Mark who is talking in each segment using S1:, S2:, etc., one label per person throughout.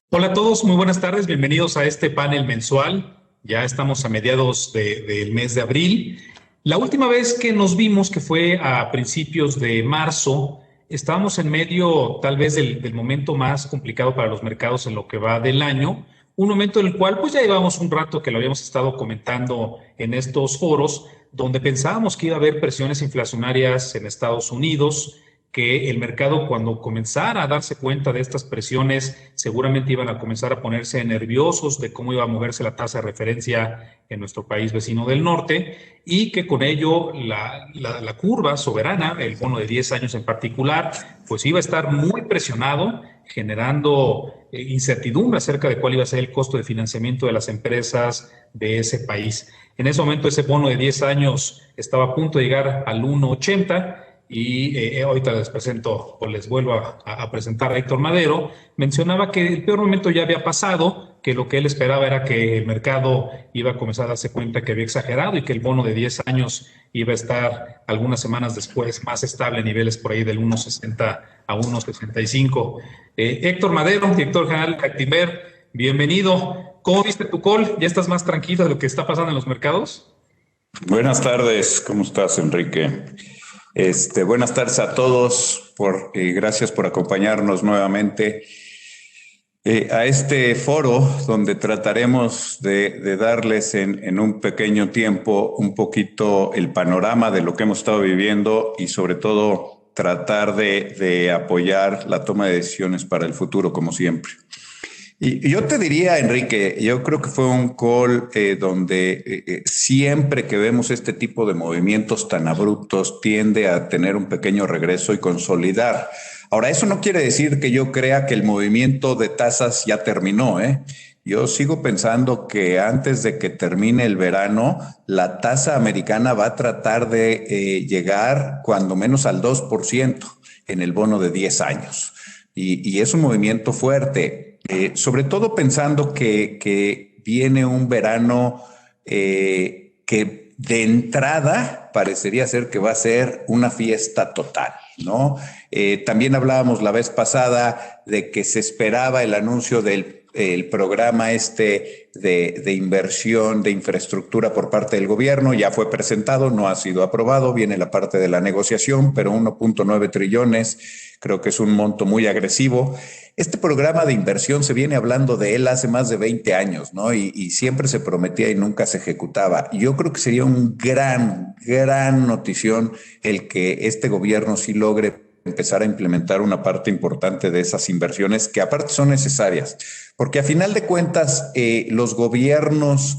S1: Hola a todos, muy buenas tardes, bienvenidos a este panel mensual. Ya estamos a mediados del mes de abril. La última vez que nos vimos, que fue a principios de marzo, estábamos en medio tal vez del momento más complicado para los mercados en lo que va del año, un momento en el cual pues ya llevamos un rato que lo habíamos estado comentando en estos foros, donde pensábamos que iba a haber presiones inflacionarias en Estados Unidos, que el mercado cuando comenzara a darse cuenta de estas presiones seguramente iban a comenzar a ponerse nerviosos de cómo iba a moverse la tasa de referencia en nuestro país vecino del norte y que con ello la curva soberana, el bono de 10 años en particular, pues iba a estar muy presionado, generando incertidumbre acerca de cuál iba a ser el costo de financiamiento de las empresas de ese país. En ese momento ese bono de 10 años estaba a punto de llegar al 1,80 y ahorita les presento o les vuelvo a presentar a Héctor Madero. Mencionaba que el peor momento ya había pasado, que lo que él esperaba era que el mercado iba a comenzar a darse cuenta que había exagerado y que el bono de 10 años iba a estar algunas semanas después más estable, niveles por ahí del 1,60 a 1,65. Héctor Madero, director general de Actinver, bienvenido. ¿Cómo viste tu call? ¿Ya estás más tranquilo de lo que está pasando en los mercados?
S2: Buenas tardes, ¿cómo estás, Enrique? Buenas tardes a todos, gracias por acompañarnos nuevamente a este foro donde trataremos de darles en un pequeño tiempo un poquito el panorama de lo que hemos estado viviendo y sobre todo tratar de apoyar la toma de decisiones para el futuro, como siempre. Y yo te diría, Enrique, yo creo que fue un call donde siempre que vemos este tipo de movimientos tan abruptos tiende a tener un pequeño regreso y consolidar. Ahora, eso no quiere decir que yo crea que el movimiento de tasas ya terminó, ¿eh? Yo sigo pensando que antes de que termine el verano, la tasa americana va a tratar de llegar cuando menos al 2% en el bono de 10 años. Y es un movimiento fuerte. Sobre todo pensando que viene un verano que de entrada parecería ser que va a ser una fiesta total, ¿no? También hablábamos la vez pasada de que se esperaba el anuncio del programa de inversión de infraestructura por parte del gobierno. Ya fue presentado, no ha sido aprobado, viene la parte de la negociación, pero 1.9 trillones creo que es un monto muy agresivo. Este programa de inversión se viene hablando de él hace más de 20 años, ¿no? Y siempre se prometía y nunca se ejecutaba. Yo creo que sería un gran notición el que este gobierno sí logre empezar a implementar una parte importante de esas inversiones que aparte son necesarias, porque a final de cuentas los gobiernos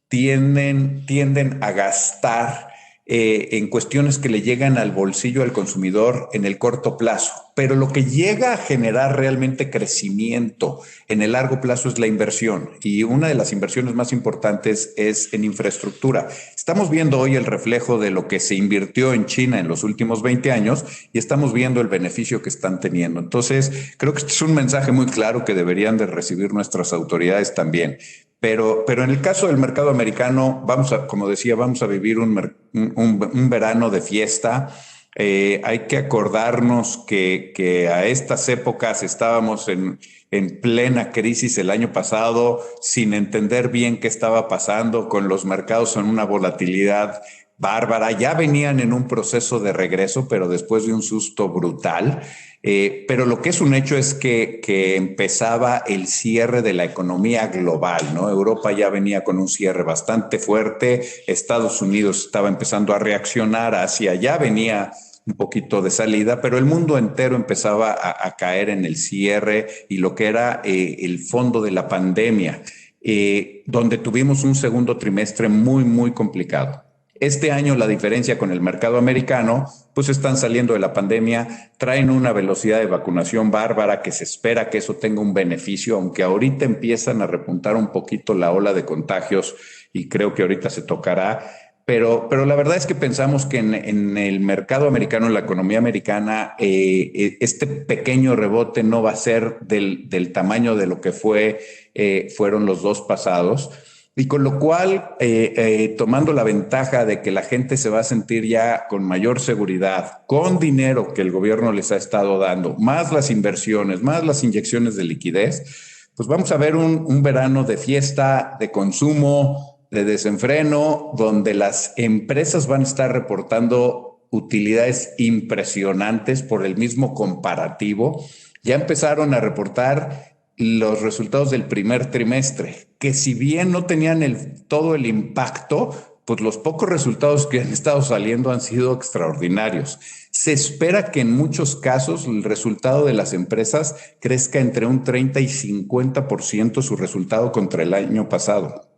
S2: tienden a gastar en cuestiones que le llegan al bolsillo al consumidor en el corto plazo, pero lo que llega a generar realmente crecimiento en el largo plazo es la inversión, y una de las inversiones más importantes es en infraestructura. Estamos viendo hoy el reflejo de lo que se invirtió en China en los últimos 20 años y estamos viendo el beneficio que están teniendo. Entonces, creo que este es un mensaje muy claro que deberían de recibir nuestras autoridades también. Pero en el caso del mercado americano, como decía, vamos a vivir un verano de fiesta. Hay que acordarnos que a estas épocas estábamos en plena crisis el año pasado, sin entender bien qué estaba pasando, con los mercados en una volatilidad bárbara. Ya venían en un proceso de regreso, pero después de un susto brutal. Pero lo que es un hecho es que empezaba el cierre de la economía global, ¿no? Europa ya venía con un cierre bastante fuerte, Estados Unidos estaba empezando a reaccionar, Asia ya venía un poquito de salida, pero el mundo entero empezaba a caer en el cierre y lo que era el fondo de la pandemia, donde tuvimos un segundo trimestre muy complicado. Este año la diferencia con el mercado americano, pues están saliendo de la pandemia, traen una velocidad de vacunación bárbara que se espera que eso tenga un beneficio, aunque ahorita empiezan a repuntar un poquito la ola de contagios y creo que ahorita se tocará. Pero la verdad es que pensamos que en el mercado americano, en la economía americana, este pequeño rebote no va a ser del tamaño de lo que fueron los dos pasados. Y con lo cual, tomando la ventaja de que la gente se va a sentir ya con mayor seguridad, con dinero que el gobierno les ha estado dando, más las inversiones, más las inyecciones de liquidez, pues vamos a ver un verano de fiesta, de consumo, de desenfreno, donde las empresas van a estar reportando utilidades impresionantes por el mismo comparativo. Ya empezaron a reportar los resultados del primer trimestre, que si bien no tenían todo el impacto, pues los pocos resultados que han estado saliendo han sido extraordinarios. Se espera que en muchos casos el resultado de las empresas crezca entre un 30 y 50% su resultado contra el año pasado,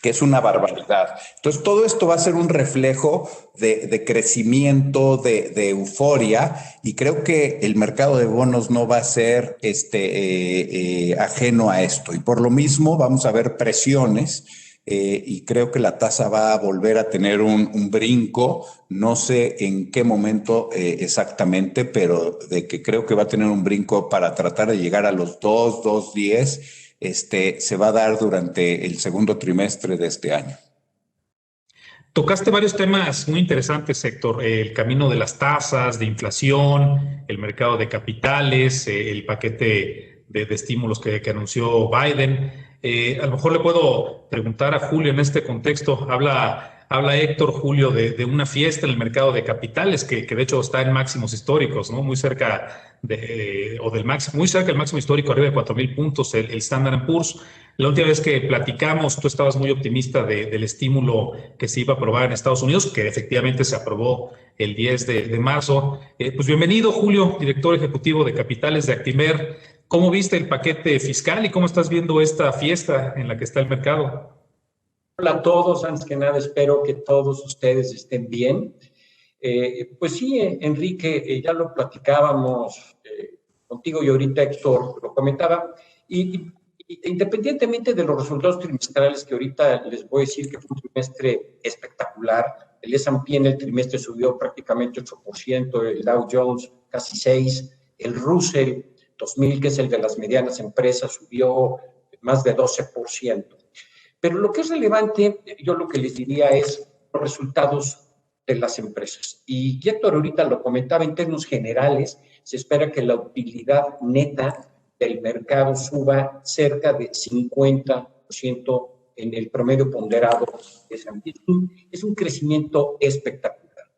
S2: que es una barbaridad. Entonces, todo esto va a ser un reflejo de crecimiento, de euforia, y creo que el mercado de bonos no va a ser ajeno a esto. Y por lo mismo vamos a ver presiones, y creo que la tasa va a volver a tener un brinco, no sé en qué momento exactamente, pero de que creo que va a tener un brinco para tratar de llegar a los 2.10, se va a dar durante el segundo trimestre de este año.
S1: Tocaste varios temas muy interesantes, Héctor. El camino de las tasas, de inflación, el mercado de capitales, el paquete de estímulos que anunció Biden. A lo mejor le puedo preguntar a Julio en este contexto. Habla Héctor, Julio, de una fiesta en el mercado de capitales que de hecho está en máximos históricos, ¿no? Muy cerca del máximo, muy cerca del máximo histórico, arriba de 4,000 puntos, el Standard & Poor's. La última vez que platicamos, tú estabas muy optimista del estímulo que se iba a aprobar en Estados Unidos, que efectivamente se aprobó el 10 de marzo. Pues bienvenido, Julio, director ejecutivo de Capitales de Actinver. ¿Cómo viste el paquete fiscal y cómo estás viendo esta fiesta en la que está el mercado?
S3: Hola a todos, antes que nada espero que todos ustedes estén bien. Pues sí, Enrique, ya lo platicábamos contigo y ahorita Héctor lo comentaba, y independientemente de los resultados trimestrales, que ahorita les voy a decir que fue un trimestre espectacular, el S&P en el trimestre subió prácticamente 8%, el Dow Jones casi 6%, el Russell 2000, que es el de las medianas empresas, subió más de 12%. Pero lo que es relevante, yo lo que les diría es los resultados de las empresas. Y Héctor ahorita lo comentaba en términos generales, se espera que la utilidad neta del mercado suba cerca de 50% en el promedio ponderado. Es un crecimiento espectacular.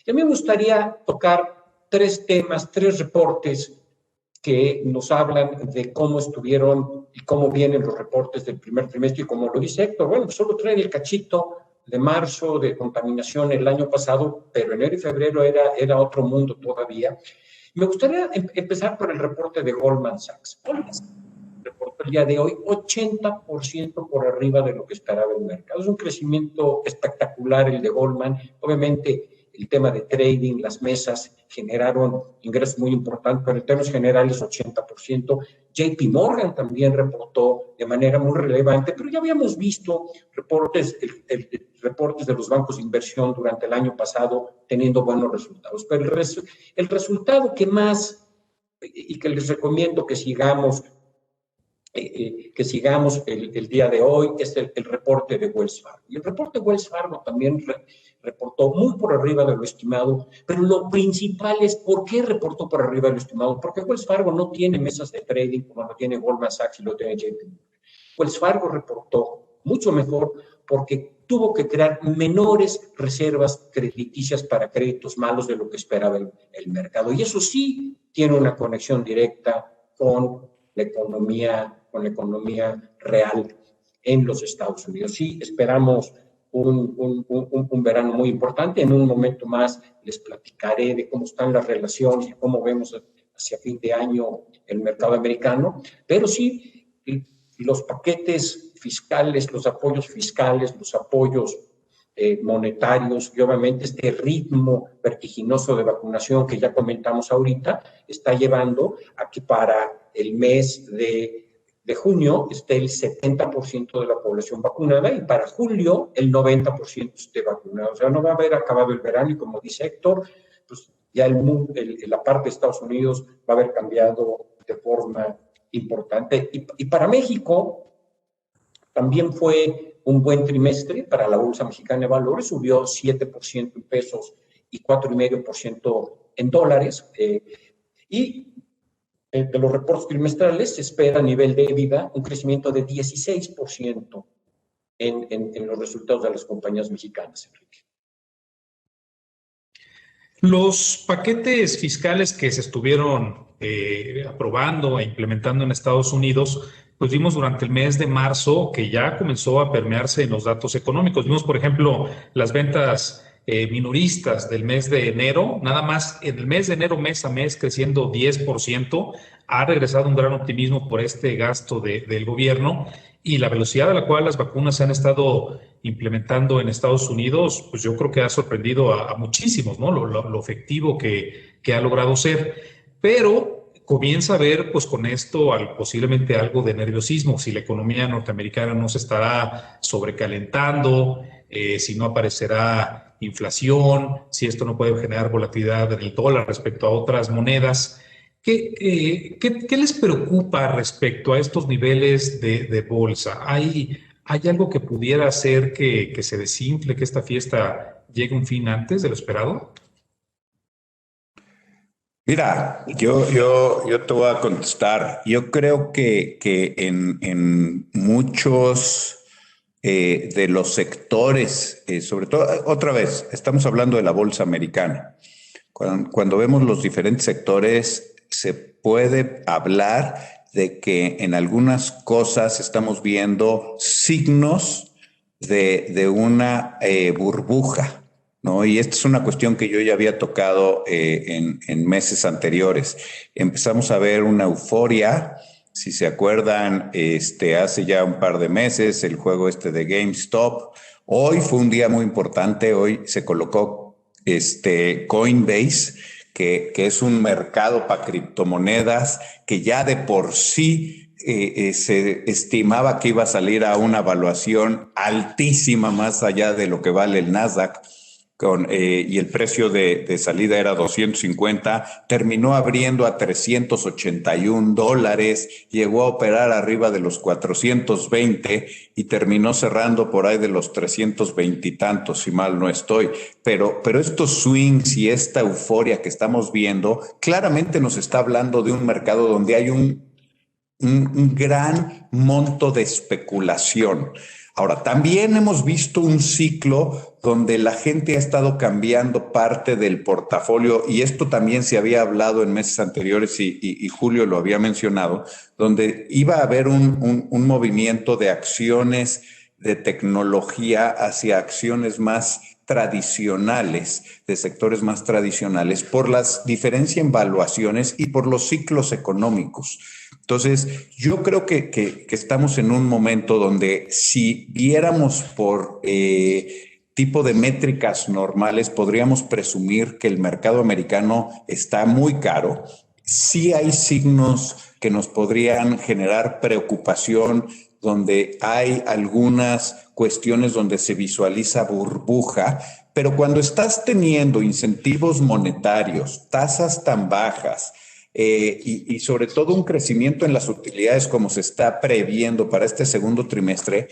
S3: Y a mí me gustaría tocar tres temas, tres reportes que nos hablan de cómo estuvieron y cómo vienen los reportes del primer trimestre. Y como lo dice Héctor, bueno, solo traen el cachito de marzo de contaminación el año pasado, pero enero y febrero era otro mundo todavía. Me gustaría empezar por el reporte de Goldman Sachs. Goldman Sachs reportó el día de hoy 80% por arriba de lo que esperaba el mercado. Es un crecimiento espectacular el de Goldman. Obviamente, el tema de trading, las mesas generaron ingresos muy importantes, pero en términos generales 80%. JP Morgan también reportó de manera muy relevante, pero ya habíamos visto reportes de los bancos de inversión durante el año pasado teniendo buenos resultados. Pero el resultado que más, y que les recomiendo que sigamos el día de hoy, es el reporte de Wells Fargo. Y el reporte de Wells Fargo también reportó muy por arriba de lo estimado, pero lo principal es ¿por qué reportó por arriba de lo estimado? Porque Wells Fargo no tiene mesas de trading como lo tiene Goldman Sachs y lo tiene JP Morgan. Wells Fargo reportó mucho mejor porque tuvo que crear menores reservas crediticias para créditos malos de lo que esperaba el mercado. Y eso sí tiene una conexión directa con la economía real en los Estados Unidos. Sí, esperamos un verano muy importante. En un momento más les platicaré de cómo están las relaciones y cómo vemos hacia fin de año el mercado americano, pero sí los paquetes fiscales, los apoyos monetarios y obviamente este ritmo vertiginoso de vacunación que ya comentamos ahorita está llevando a que para el mes de junio esté el 70% de la población vacunada y para julio el 90% esté vacunado. O sea, no va a haber acabado el verano y como dice Héctor, pues ya la parte de Estados Unidos va a haber cambiado de forma importante. Y para México también fue un buen trimestre para la Bolsa Mexicana de Valores, subió 7% en pesos y 4,5% en dólares. Y de los reportes trimestrales, se espera a nivel de EBITDA un crecimiento de 16% en los resultados de las compañías mexicanas, Enrique.
S1: Los paquetes fiscales que se estuvieron aprobando e implementando en Estados Unidos, pues vimos durante el mes de marzo que ya comenzó a permearse en los datos económicos. Vimos, por ejemplo, las ventas minoristas del mes de enero, nada más en el mes de enero, mes a mes, creciendo 10%. Ha regresado un gran optimismo por este gasto del gobierno y la velocidad a la cual las vacunas se han estado implementando en Estados Unidos, pues yo creo que ha sorprendido a muchísimos, ¿no? Lo efectivo que ha logrado ser. Pero comienza a haber, pues con esto, posiblemente algo de nerviosismo, si la economía norteamericana no se estará sobrecalentando, si no aparecerá inflación, si esto no puede generar volatilidad en el dólar respecto a otras monedas. ¿Qué les preocupa respecto a estos niveles de bolsa? ¿Hay algo que pudiera hacer que se desinfle, que esta fiesta llegue a un fin antes de lo esperado?
S2: Mira, yo te voy a contestar. Yo creo que en muchos de los sectores, sobre todo, otra vez, estamos hablando de la bolsa americana. Cuando vemos los diferentes sectores, se puede hablar de que en algunas cosas estamos viendo signos de una burbuja, ¿no? Y esta es una cuestión que yo ya había tocado en meses anteriores. Empezamos a ver una euforia. Si se acuerdan, hace ya un par de meses, el juego de GameStop. Hoy fue un día muy importante. Hoy se colocó Coinbase, que es un mercado para criptomonedas que ya de por sí se estimaba que iba a salir a una valuación altísima, más allá de lo que vale el Nasdaq. Y el precio de salida era 250, terminó abriendo a $381, llegó a operar arriba de los 420 y terminó cerrando por ahí de los 320 y tantos, si mal no estoy. Pero estos swings y esta euforia que estamos viendo claramente nos está hablando de un mercado donde hay un gran monto de especulación. Ahora, también hemos visto un ciclo donde la gente ha estado cambiando parte del portafolio, y esto también se había hablado en meses anteriores y Julio lo había mencionado, donde iba a haber un movimiento de acciones de tecnología hacia acciones más tradicionales, de sectores más tradicionales, por las diferencias en valuaciones y por los ciclos económicos. Entonces, yo creo que estamos en un momento donde si viéramos por tipo de métricas normales, podríamos presumir que el mercado americano está muy caro. Sí hay signos que nos podrían generar preocupación, donde hay algunas cuestiones donde se visualiza burbuja, pero cuando estás teniendo incentivos monetarios, tasas tan bajas, y sobre todo un crecimiento en las utilidades como se está previendo para este segundo trimestre,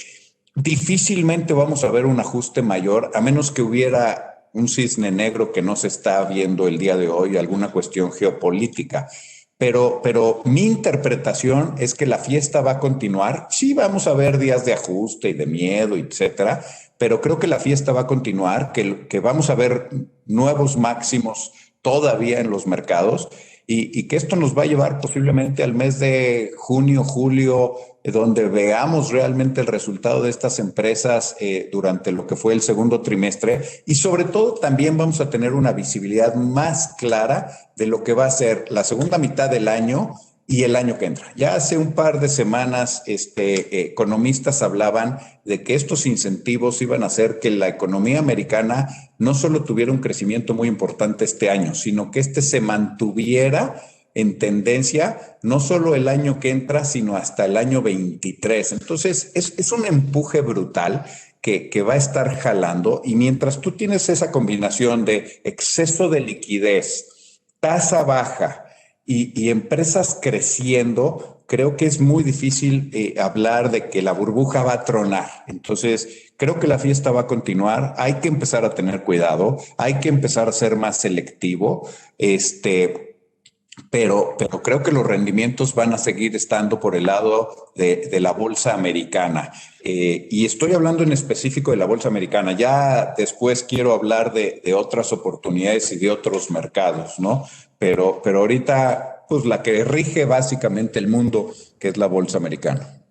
S2: difícilmente vamos a ver un ajuste mayor, a menos que hubiera un cisne negro que no se está viendo el día de hoy, alguna cuestión geopolítica. Pero mi interpretación es que la fiesta va a continuar. Sí, vamos a ver días de ajuste y de miedo, etcétera, pero creo que la fiesta va a continuar, que vamos a ver nuevos máximos todavía en los mercados, y que esto nos va a llevar posiblemente al mes de junio, julio, donde veamos realmente el resultado de estas empresas durante lo que fue el segundo trimestre, y sobre todo también vamos a tener una visibilidad más clara de lo que va a ser la segunda mitad del año y el año que entra. Ya hace un par de semanas economistas hablaban de que estos incentivos iban a hacer que la economía americana no solo tuviera un crecimiento muy importante este año, sino que se mantuviera en tendencia no solo el año que entra, sino hasta el año 23. Entonces, es un empuje brutal que va a estar jalando, y mientras tú tienes esa combinación de exceso de liquidez, tasa baja, y empresas creciendo, creo que es muy difícil hablar de que la burbuja va a tronar. Entonces, creo que la fiesta va a continuar. Hay que empezar a tener cuidado, hay que empezar a ser más selectivo. pero creo que los rendimientos van a seguir estando por el lado de la bolsa americana. Y estoy hablando en específico de la bolsa americana. Ya después quiero hablar de otras oportunidades y de otros mercados, ¿no? Pero ahorita, pues la que rige básicamente el mundo, que es la bolsa americana.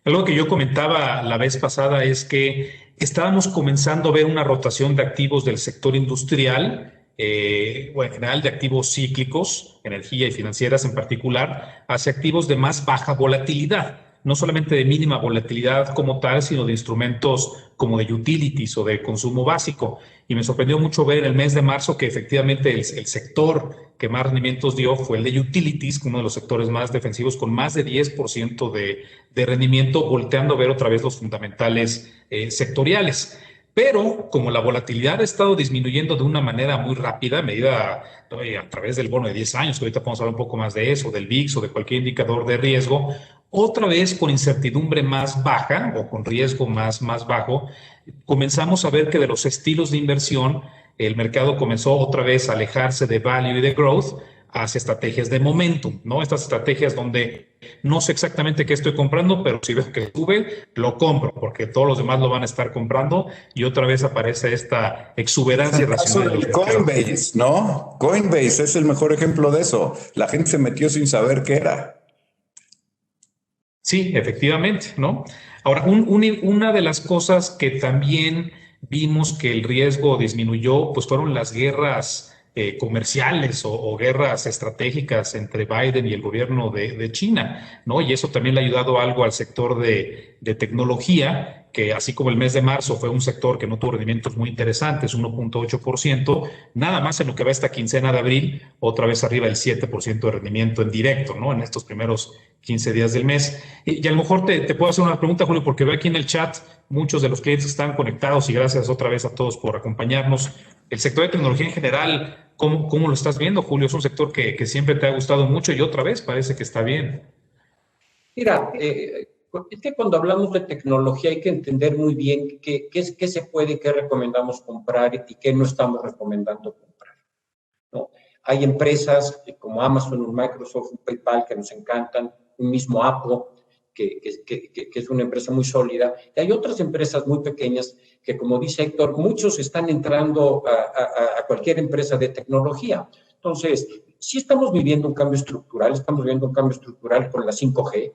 S1: Algo que yo comentaba la vez pasada es que estábamos comenzando a ver una rotación de activos del sector industrial, en general de activos cíclicos, energía y financieras en particular, hacia activos de más baja volatilidad, no solamente de mínima volatilidad como tal, sino de instrumentos como de utilities o de consumo básico. Y me sorprendió mucho ver en el mes de marzo que efectivamente el sector que más rendimientos dio fue el de utilities, uno de los sectores más defensivos, con más de 10% de rendimiento, volteando a ver otra vez los fundamentales sectoriales. Pero como la volatilidad ha estado disminuyendo de una manera muy rápida, medida a través del bono de 10 años, que ahorita podemos hablar un poco más de eso, del VIX o de cualquier indicador de riesgo, otra vez con incertidumbre más baja o con riesgo más bajo, comenzamos a ver que de los estilos de inversión, el mercado comenzó otra vez a alejarse de value y de growth hacia estrategias de momentum, ¿no? Estas estrategias donde no sé exactamente qué estoy comprando, pero si veo que sube, lo compro, porque todos los demás lo van a estar comprando y otra vez aparece esta exuberancia irracional de los mercados.
S2: Coinbase, ¿no? Coinbase es el mejor ejemplo de eso. La gente se metió sin saber qué era.
S1: Sí, efectivamente, ¿no? Ahora, una de las cosas que también vimos que el riesgo disminuyó, pues fueron las guerras comerciales o guerras estratégicas entre Biden y el gobierno de China, ¿no? Y eso también le ha ayudado algo al sector de tecnología, que así como el mes de marzo fue un sector que no tuvo rendimientos muy interesantes, 1.8%, nada más en lo que va esta quincena de abril, otra vez arriba del 7% de rendimiento en directo, ¿no? En estos primeros 15 días del mes. Y a lo mejor te puedo hacer una pregunta, Julio, porque veo aquí en el chat muchos de los clientes están conectados y gracias otra vez a todos por acompañarnos. El sector de tecnología en general, ¿cómo lo estás viendo, Julio? Es un sector que siempre te ha gustado mucho y otra vez parece que está bien.
S3: Mira, es que cuando hablamos de tecnología hay que entender muy bien qué se puede, qué recomendamos comprar y qué no estamos recomendando comprar, ¿no? Hay empresas como Amazon, un Microsoft, un PayPal que nos encantan, un mismo Apple, que es una empresa muy sólida. Y hay otras empresas muy pequeñas que, como dice Héctor, muchos están entrando a cualquier empresa de tecnología. Entonces, sí estamos viviendo un cambio estructural, con la 5G.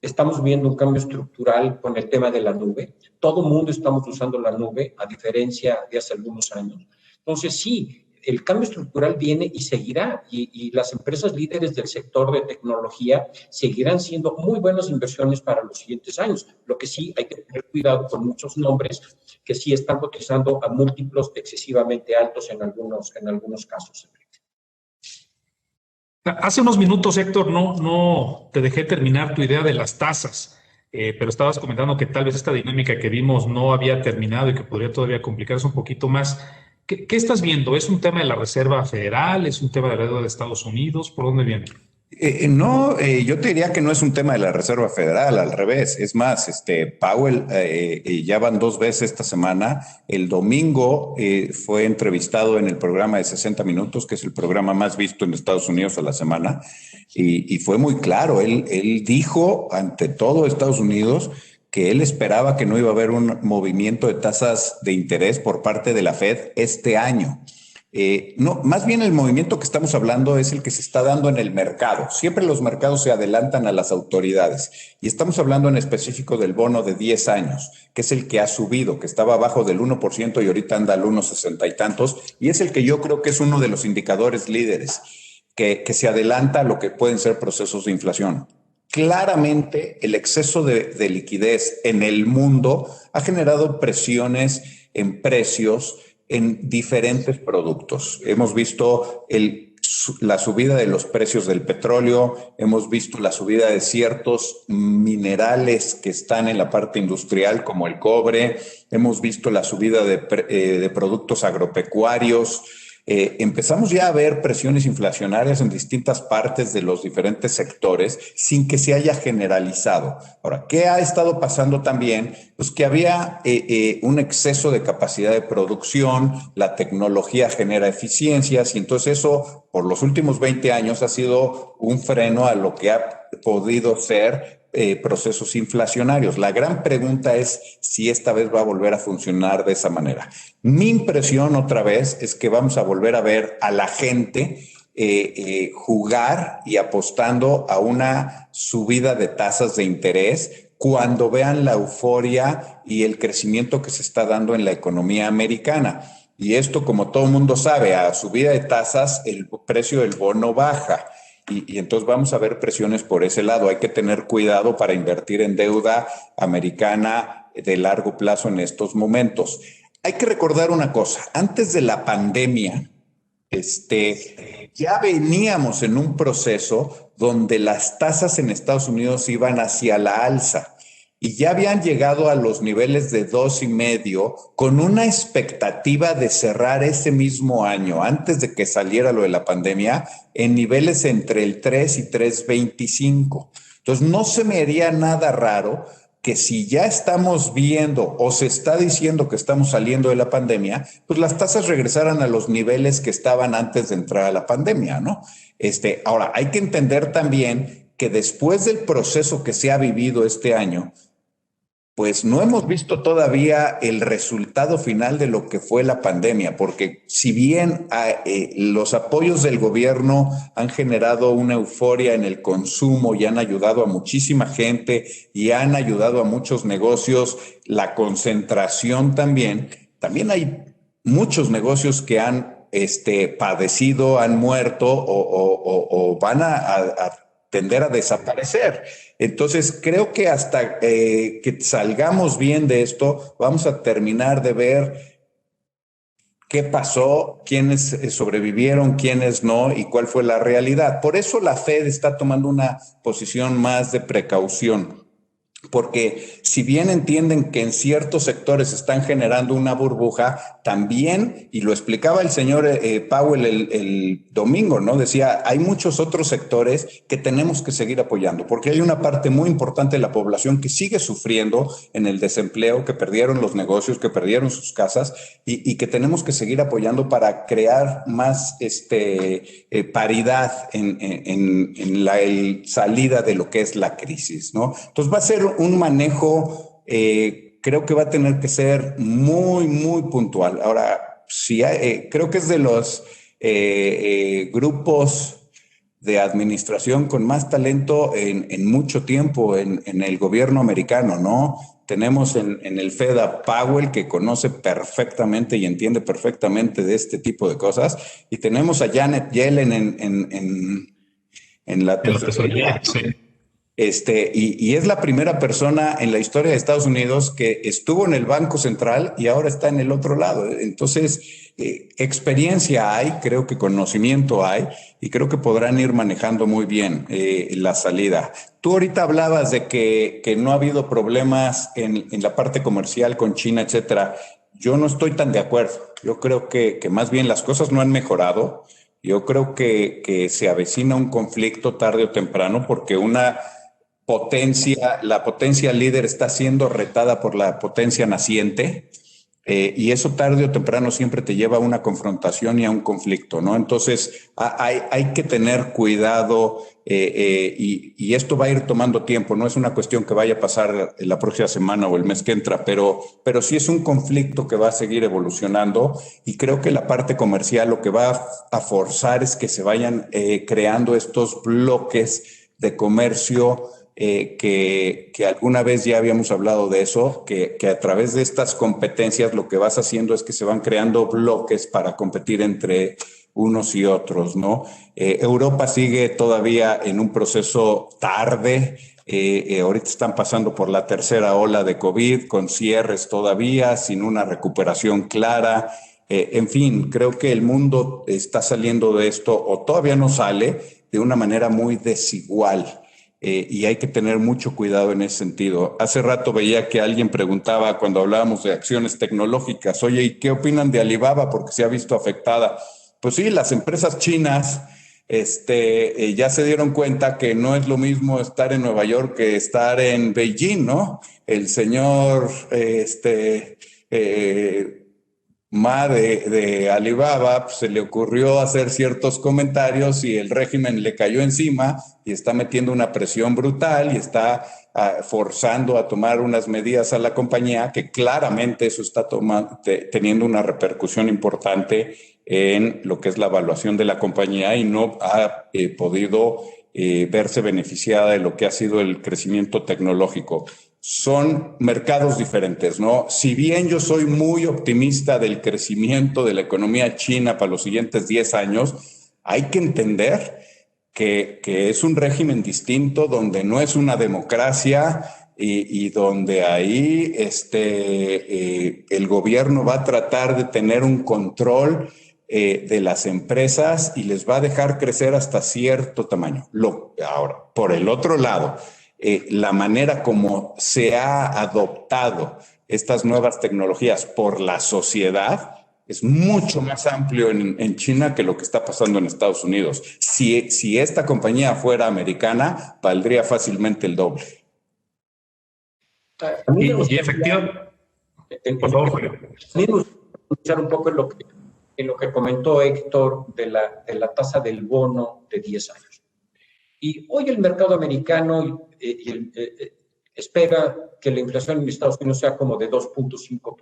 S3: Estamos viendo un cambio estructural con el tema de la nube. Todo el mundo estamos usando la nube, a diferencia de hace algunos años. Entonces, sí, el cambio estructural viene y seguirá. Y las empresas líderes del sector de tecnología seguirán siendo muy buenas inversiones para los siguientes años. Lo que sí hay que tener cuidado con muchos nombres que sí están cotizando a múltiplos excesivamente altos en algunos casos.
S1: Hace unos minutos, Héctor, no te dejé terminar tu idea de las tasas, pero estabas comentando que tal vez esta dinámica que vimos no había terminado y que podría todavía complicarse un poquito más. ¿Qué estás viendo? ¿Es un tema de la Reserva Federal? ¿Es un tema de la deuda de Estados Unidos? ¿Por dónde viene?
S2: No, yo te diría que no es un tema de la Reserva Federal, al revés. Es más, Powell ya van 2 veces esta semana. El domingo fue entrevistado en el programa de 60 minutos, que es el programa más visto en Estados Unidos a la semana, y fue muy claro. Él dijo ante todo Estados Unidos que él esperaba que no iba a haber un movimiento de tasas de interés por parte de la Fed este año. No, más bien el movimiento que estamos hablando es el que se está dando en el mercado. Siempre los mercados se adelantan a las autoridades y estamos hablando en específico del bono de 10 años, que es el que ha subido, que estaba abajo del 1% y ahorita anda al 1,60 y tantos, y es el que yo creo que es uno de los indicadores líderes que se adelanta a lo que pueden ser procesos de inflación. Claramente el exceso de liquidez en el mundo ha generado presiones en precios en diferentes productos. Hemos visto la subida de los precios del petróleo, hemos visto la subida de ciertos minerales que están en la parte industrial, como el cobre, hemos visto la subida de productos agropecuarios, empezamos ya a ver presiones inflacionarias en distintas partes de los diferentes sectores sin que se haya generalizado. Ahora, ¿qué ha estado pasando también? Pues que había un exceso de capacidad de producción, la tecnología genera eficiencias y entonces eso por los últimos 20 años ha sido un freno a lo que ha podido ser procesos inflacionarios. La gran pregunta es si esta vez va a volver a funcionar de esa manera. Mi impresión otra vez es que vamos a volver a ver a la gente jugar y apostando a una subida de tasas de interés cuando vean la euforia y el crecimiento que se está dando en la economía americana. Y esto, como todo el mundo sabe, a subida de tasas el precio del bono baja. Y entonces vamos a ver presiones por ese lado. Hay que tener cuidado para invertir en deuda americana de largo plazo en estos momentos. Hay que recordar una cosa. Antes de la pandemia, ya veníamos en un proceso donde las tasas en Estados Unidos iban hacia la alza y ya habían llegado a los niveles de 2.5 con una expectativa de cerrar ese mismo año, antes de que saliera lo de la pandemia, en niveles entre el 3 y 3.25. Entonces, no se me haría nada raro que si ya estamos viendo o se está diciendo que estamos saliendo de la pandemia, pues las tasas regresaran a los niveles que estaban antes de entrar a la pandemia, ¿no? Ahora, hay que entender también que después del proceso que se ha vivido este año, pues no hemos visto todavía el resultado final de lo que fue la pandemia, porque si bien los apoyos del gobierno han generado una euforia en el consumo y han ayudado a muchísima gente y han ayudado a muchos negocios, la concentración también hay muchos negocios que han padecido, han muerto o van a tender a desaparecer. Entonces, creo que hasta que salgamos bien de esto, vamos a terminar de ver qué pasó, quiénes sobrevivieron, quiénes no y cuál fue la realidad. Por eso la Fed está tomando una posición más de precaución, porque si bien entienden que en ciertos sectores están generando una burbuja, también, y lo explicaba el señor Powell el domingo, ¿no? Decía, hay muchos otros sectores que tenemos que seguir apoyando, porque hay una parte muy importante de la población que sigue sufriendo en el desempleo, que perdieron los negocios, que perdieron sus casas, y que tenemos que seguir apoyando para crear más paridad en la salida de lo que es la crisis, ¿no? Entonces va a ser un manejo, creo que va a tener que ser muy, muy puntual. Ahora, creo que es de los grupos de administración con más talento en mucho tiempo en el gobierno americano, ¿no? Tenemos en el Fed a Powell, que conoce perfectamente y entiende perfectamente de este tipo de cosas, y tenemos a Janet Yellen en la tesorería.
S1: Sí.
S2: Y es la primera persona en la historia de Estados Unidos que estuvo en el Banco Central y ahora está en el otro lado. Entonces, experiencia hay, creo que conocimiento hay, y creo que podrán ir manejando muy bien la salida. Tú ahorita hablabas de que no ha habido problemas en la parte comercial con China, etcétera. Yo no estoy tan de acuerdo. Yo creo que más bien las cosas no han mejorado. Yo creo que se avecina un conflicto tarde o temprano porque la potencia líder está siendo retada por la potencia naciente, y eso tarde o temprano siempre te lleva a una confrontación y a un conflicto, ¿no? Entonces hay que tener cuidado y esto va a ir tomando tiempo, no es una cuestión que vaya a pasar la próxima semana o el mes que entra, pero sí es un conflicto que va a seguir evolucionando, y creo que la parte comercial lo que va a forzar es que se vayan creando estos bloques de comercio que alguna vez ya habíamos hablado de eso, que a través de estas competencias lo que vas haciendo es que se van creando bloques para competir entre unos y otros, ¿no? Europa sigue todavía en un proceso tarde. Ahorita están pasando por la tercera ola de COVID, con cierres todavía, sin una recuperación clara. En fin, creo que el mundo está saliendo de esto, o todavía no sale, de una manera muy desigual. Y hay que tener mucho cuidado en ese sentido. Hace rato veía que alguien preguntaba cuando hablábamos de acciones tecnológicas, oye, ¿y qué opinan de Alibaba? Porque se ha visto afectada. pues sí, las empresas chinas ya se dieron cuenta que no es lo mismo estar en Nueva York que estar en Beijing, ¿no? El señor Ma de Alibaba, pues, se le ocurrió hacer ciertos comentarios y el régimen le cayó encima y está metiendo una presión brutal y está forzando a tomar unas medidas a la compañía, que claramente eso está teniendo una repercusión importante en lo que es la evaluación de la compañía, y no ha podido verse beneficiada de lo que ha sido el crecimiento tecnológico. Son mercados diferentes, ¿no? Si bien yo soy muy optimista del crecimiento de la economía china para los siguientes 10 años, hay que entender que es un régimen distinto, donde no es una democracia y donde ahí el gobierno va a tratar de tener un control de las empresas y les va a dejar crecer hasta cierto tamaño. Ahora, por el otro lado, la manera como se ha adoptado estas nuevas tecnologías por la sociedad es mucho más amplio en China que lo que está pasando en Estados Unidos. Si esta compañía fuera americana, valdría fácilmente el doble.
S1: Y efectivamente, por favor, Julio.
S3: A mí me gustaría escuchar un poco en lo que comentó Héctor de la tasa del bono de 10 años. Y hoy el mercado americano espera que la inflación en Estados Unidos sea como de 2.5%.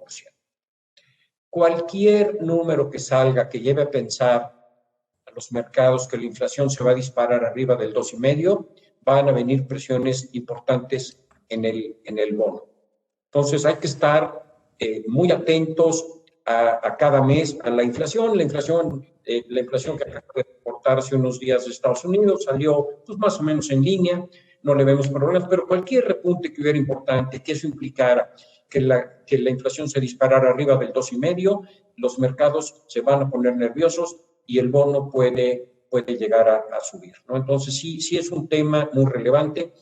S3: Cualquier número que salga que lleve a pensar a los mercados que la inflación se va a disparar arriba del 2,5%, van a venir presiones importantes en el bono. Entonces hay que estar muy atentos a cada mes a la inflación. La inflación que acaba de reportar hace unos días de Estados Unidos salió pues, más o menos en línea, no le vemos problemas, pero cualquier repunte que hubiera importante, que eso implicara que la inflación se disparara arriba del 2,5%, los mercados se van a poner nerviosos y el bono puede llegar a subir, ¿no? Entonces sí es un tema muy relevante.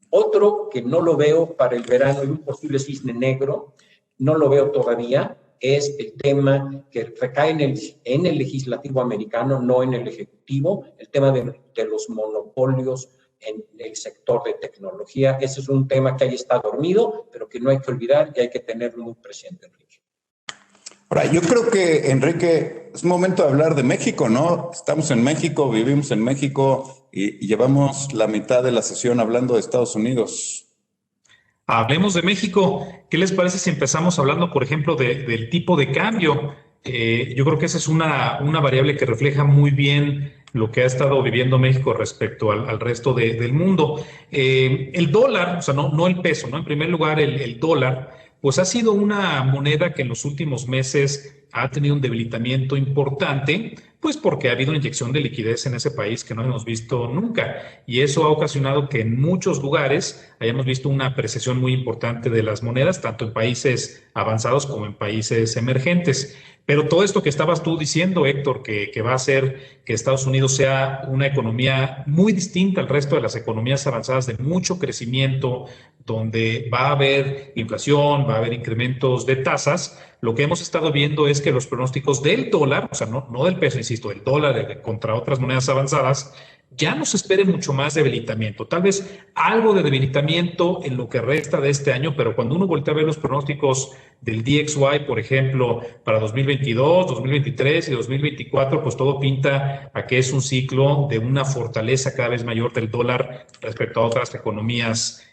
S3: Otro que no lo veo para el verano y un posible cisne negro, no lo veo todavía, es el tema que recae en el legislativo americano, no en el ejecutivo, el tema de los monopolios en el sector de tecnología. Ese es un tema que ahí está dormido, pero que no hay que olvidar y hay que tenerlo muy presente, Enrique.
S2: Ahora, yo creo que, Enrique, es momento de hablar de México, ¿no? Estamos en México, vivimos en México y llevamos la mitad de la sesión hablando de Estados Unidos.
S1: Hablemos de México. ¿Qué les parece si empezamos hablando, por ejemplo, del tipo de cambio? Yo creo que esa es una variable que refleja muy bien lo que ha estado viviendo México respecto al resto del mundo. El dólar, o sea, no el peso, ¿no? En primer lugar, el dólar, pues ha sido una moneda que en los últimos meses ha tenido un debilitamiento importante, pues porque ha habido una inyección de liquidez en ese país que no hemos visto nunca. Y eso ha ocasionado que en muchos lugares hayamos visto una apreciación muy importante de las monedas, tanto en países avanzados como en países emergentes. Pero todo esto que estabas tú diciendo, Héctor, que va a hacer que Estados Unidos sea una economía muy distinta al resto de las economías avanzadas, de mucho crecimiento, donde va a haber inflación, va a haber incrementos de tasas, lo que hemos estado viendo es que los pronósticos del dólar, o sea, no del peso, insisto, del dólar contra otras monedas avanzadas, ya nos espere mucho más debilitamiento. Tal vez algo de debilitamiento en lo que resta de este año, pero cuando uno voltea a ver los pronósticos del DXY, por ejemplo, para 2022, 2023 y 2024, pues todo pinta a que es un ciclo de una fortaleza cada vez mayor del dólar respecto a otras economías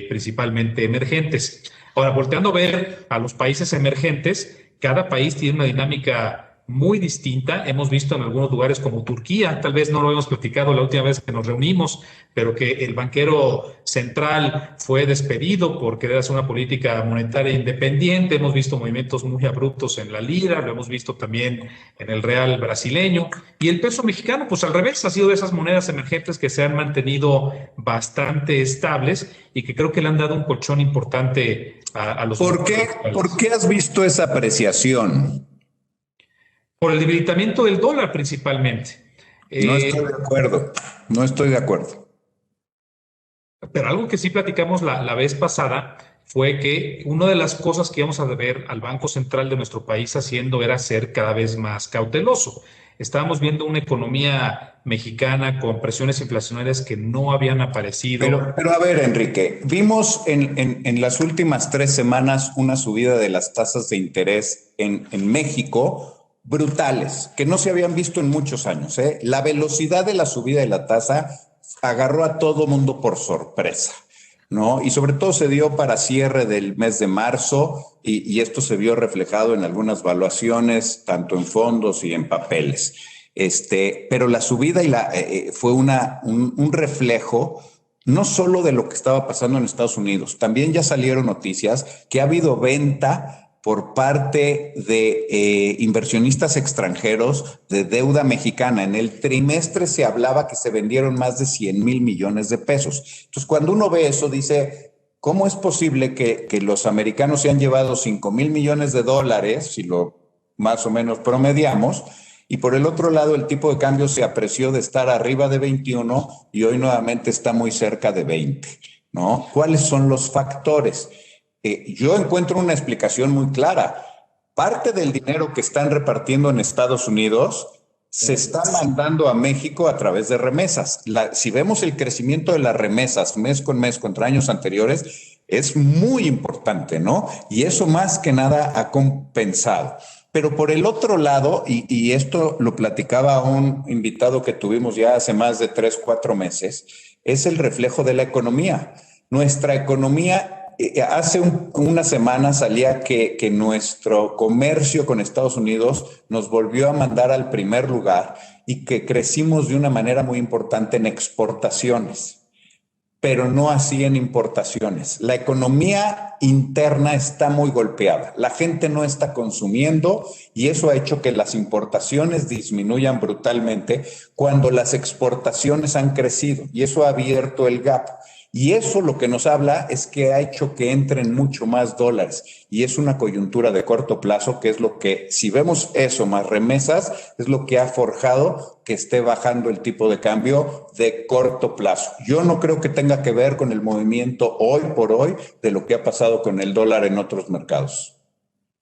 S1: principalmente emergentes. Ahora, volteando a ver a los países emergentes, cada país tiene una dinámica muy distinta. Hemos visto en algunos lugares como Turquía, tal vez no lo hemos platicado la última vez que nos reunimos, pero que el banquero central fue despedido por querer hacer una política monetaria independiente. Hemos visto movimientos muy abruptos en la lira, lo hemos visto también en el real brasileño. Y el peso mexicano, pues al revés, ha sido de esas monedas emergentes que se han mantenido bastante estables y que creo que le han dado un colchón importante a los...
S2: ¿Por qué has visto esa apreciación?
S1: Por el debilitamiento del dólar principalmente.
S2: No estoy de acuerdo.
S1: Pero algo que sí platicamos la vez pasada fue que una de las cosas que íbamos a ver al Banco Central de nuestro país haciendo era ser cada vez más cauteloso. Estábamos viendo una economía mexicana con presiones inflacionarias que no habían aparecido.
S2: Pero a ver, Enrique, vimos en las últimas 3 semanas una subida de las tasas de interés en México brutales, que no se habían visto en muchos años, ¿eh? La velocidad de la subida de la tasa agarró a todo mundo por sorpresa, ¿no? Y sobre todo se dio para cierre del mes de marzo y esto se vio reflejado en algunas valuaciones, tanto en fondos y en papeles. Pero la subida fue un reflejo no solo de lo que estaba pasando en Estados Unidos, también ya salieron noticias que ha habido venta por parte de inversionistas extranjeros de deuda mexicana. En el trimestre se hablaba que se vendieron más de 100 mil millones de pesos. Entonces, cuando uno ve eso, dice, ¿cómo es posible que los americanos se han llevado 5 mil millones de dólares, si lo más o menos promediamos, y por el otro lado el tipo de cambio se apreció de estar arriba de 21 y hoy nuevamente está muy cerca de 20, ¿no? ¿Cuáles son los factores? Yo encuentro una explicación muy clara. Parte del dinero que están repartiendo en Estados Unidos se está mandando a México a través de remesas. Si vemos el crecimiento de las remesas mes con mes contra años anteriores, es muy importante, ¿no? Y eso más que nada ha compensado. Pero por el otro lado, y esto lo platicaba un invitado que tuvimos ya hace más de 3, 4 meses, es el reflejo de la economía. Nuestra economía, hace una semana salía que nuestro comercio con Estados Unidos nos volvió a mandar al primer lugar y que crecimos de una manera muy importante en exportaciones, pero no así en importaciones. La economía interna está muy golpeada. La gente no está consumiendo y eso ha hecho que las importaciones disminuyan brutalmente cuando las exportaciones han crecido y eso ha abierto el gap. Y eso lo que nos habla es que ha hecho que entren mucho más dólares y es una coyuntura de corto plazo que es lo que, si vemos eso más remesas, es lo que ha forjado que esté bajando el tipo de cambio de corto plazo. Yo no creo que tenga que ver con el movimiento hoy por hoy de lo que ha pasado con el dólar en otros mercados.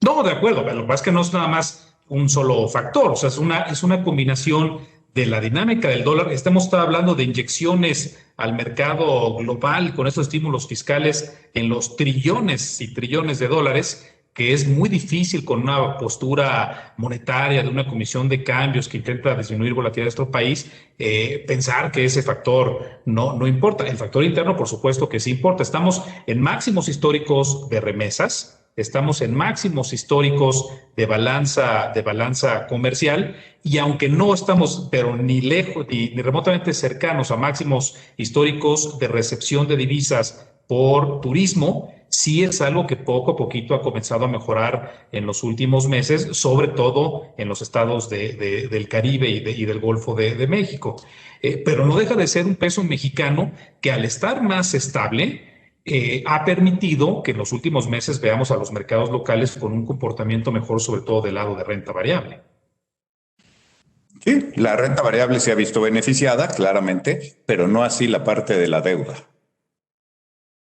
S1: No, de acuerdo, pero lo que pasa es que no es nada más un solo factor, o sea, es una combinación de la dinámica del dólar. Estamos hablando de inyecciones al mercado global con estos estímulos fiscales en los trillones y trillones de dólares, que es muy difícil con una postura monetaria de una comisión de cambios que intenta disminuir volatilidad de nuestro país, pensar que ese factor no importa. El factor interno, por supuesto que sí importa. Estamos en máximos históricos de remesas. Estamos en máximos históricos de balanza comercial y aunque no estamos, pero ni lejos ni remotamente cercanos a máximos históricos de recepción de divisas por turismo, sí es algo que poco a poquito ha comenzado a mejorar en los últimos meses, sobre todo en los estados del Caribe y del Golfo de México. Pero no deja de ser un peso mexicano que al estar más estable, ha permitido que en los últimos meses veamos a los mercados locales con un comportamiento mejor, sobre todo del lado de renta variable.
S2: Sí, la renta variable se ha visto beneficiada, claramente, pero no así la parte de la deuda.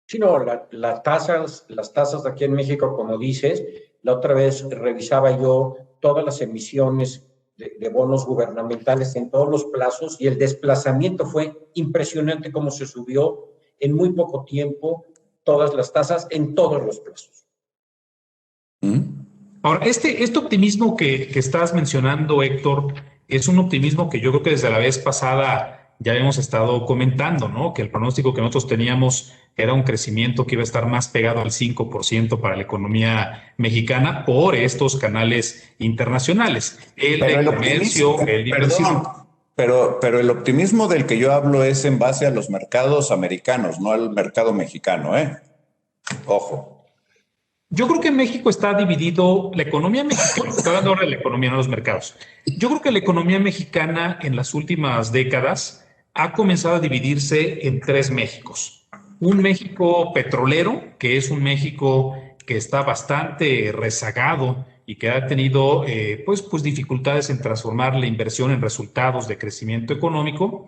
S3: Sí, no, las tasas de aquí en México, como dices, la otra vez revisaba yo todas las emisiones de bonos gubernamentales en todos los plazos y el desplazamiento fue impresionante cómo se subió en muy poco tiempo todas las tasas en todos los plazos.
S1: Ahora, este optimismo que estás mencionando, Héctor, es un optimismo que yo creo que desde la vez pasada ya hemos estado comentando, ¿no? Que el pronóstico que nosotros teníamos era un crecimiento que iba a estar más pegado al 5% para la economía mexicana por estos canales internacionales. El de comercio, el de inversión.
S2: Pero el optimismo del que yo hablo es en base a los mercados americanos, no al mercado mexicano, ¿eh? Ojo.
S1: Yo creo que México está dividido, la economía mexicana, estoy hablando ahora de la economía, no de los mercados. Yo creo que la economía mexicana en las últimas décadas ha comenzado a dividirse en 3 Méxicos. Un México petrolero, que es un México que está bastante rezagado y que ha tenido pues dificultades en transformar la inversión en resultados de crecimiento económico.